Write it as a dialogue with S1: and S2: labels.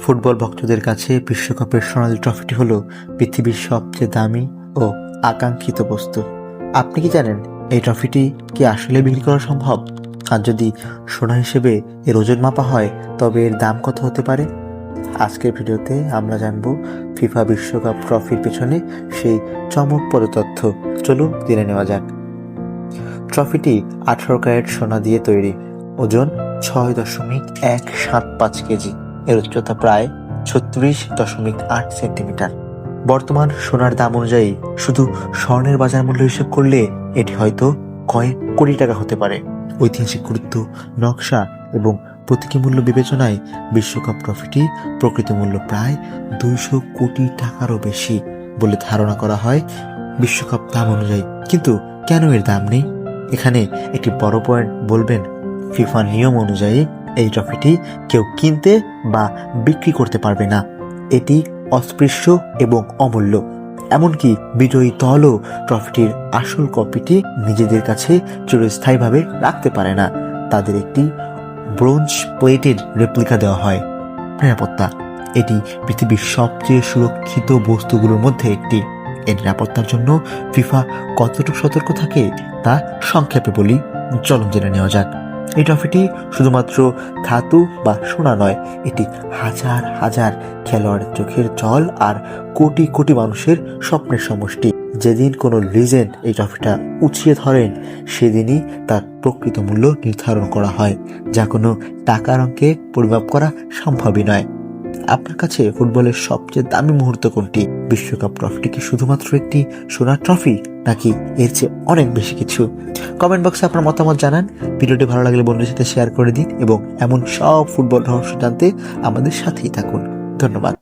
S1: Football ভক্তদের কাছে বিশ্বকাপের সোনালী ট্রফিটি হলো পৃথিবীর সবচেয়ে দামি ও আকাঙ্ক্ষিত বস্তু। আপনি কি জানেন এই ট্রফিটি কি আসলে বিক্রি করা সম্ভব? আর যদি সোনা হিসেবে এর ওজন মাপা হয় তবে এর দাম কত হতে পারে? আজকের ভিডিওতে আমরা জানব ফিফা বিশ্বকাপ ট্রফির পেছনে সেই চমকপ্রদ তথ্য। চলুন জেনে নেওয়া যাক। ট্রফিটি 18 ক্যারেট সোনা দিয়ে তৈরি, ওজন 6.175 কেজি, এর উচ্চতা প্রায় 36.8 সেন্টিমিটার। বর্তমান সোনার দাম অনুযায়ী শুধু স্বর্ণের বাজার মূল্য হিসেব করলে এটি হয়তো কয়েক কোটি টাকা হতে পারে। ঐতিহাসিক গুরুত্ব, নকশা এবং প্রতীকী মূল্য বিবেচনায় বিশ্বকাপ ট্রফিটি প্রকৃত মূল্য প্রায় 200 কোটি টাকারও বেশি বলে ধারণা করা হয় বিশ্বকাপ দাম অনুযায়ী। কিন্তু কেন এর দাম নেই? এখানে একটি বড় পয়েন্ট বলবেন, ফিফা নিয়ম অনুযায়ী এই ট্রফিটি কেউ কিনতে বা বিক্রি করতে পারবে না। এটি অস্পৃশ্য এবং অমূল্য। এমনকি বিজয়ী দলও ট্রফিটির আসল কপিটি নিজেদের কাছে চিরস্থায়ীভাবে রাখতে পারে না। তাদের একটি ব্রোঞ্জ প্লেটেড রেপ্লিকা দেওয়া হয়। নিরাপত্তা, এটি পৃথিবীর সবচেয়ে সুরক্ষিত বস্তুগুলোর মধ্যে একটি। এর নিরাপত্তার জন্য ফিফা কতটুকু সতর্ক থাকে তা সংক্ষেপে বলি, চলুন জেনে নেওয়া যাক। এই ট্রফিটি শুধুমাত্র ধাতু বা সোনা নয়, এটি হাজার হাজার খেলোয়াড়ের চোখের জল আর কোটি কোটি মানুষের স্বপ্নের সমষ্টি। যেদিন কোনো লিজেন্ড এই ট্রফিটা উঁচিয়ে ধরেন সেদিনই তার প্রকৃত মূল্য নির্ধারণ করা হয়, যা কোনো টাকার অঙ্কে পরিমাপ করা সম্ভবই নয়। আপনার কাছে ফুটবলের সবচেয়ে দামি মুহূর্ত কোনটি? বিশ্বকাপ ট্রফিটি কি শুধুমাত্র একটি সোনার ট্রফি, নাকি এর চেয়ে অনেক বেশি কিছু? কমেন্ট বক্সে আপনার মতামত জানান। ভিডিওটি ভালো লাগলে বন্ধুদের সাথে শেয়ার করে দিন এবং এমন সব ফুটবল রহস্য জানতে আমাদের সাথেই থাকুন। ধন্যবাদ।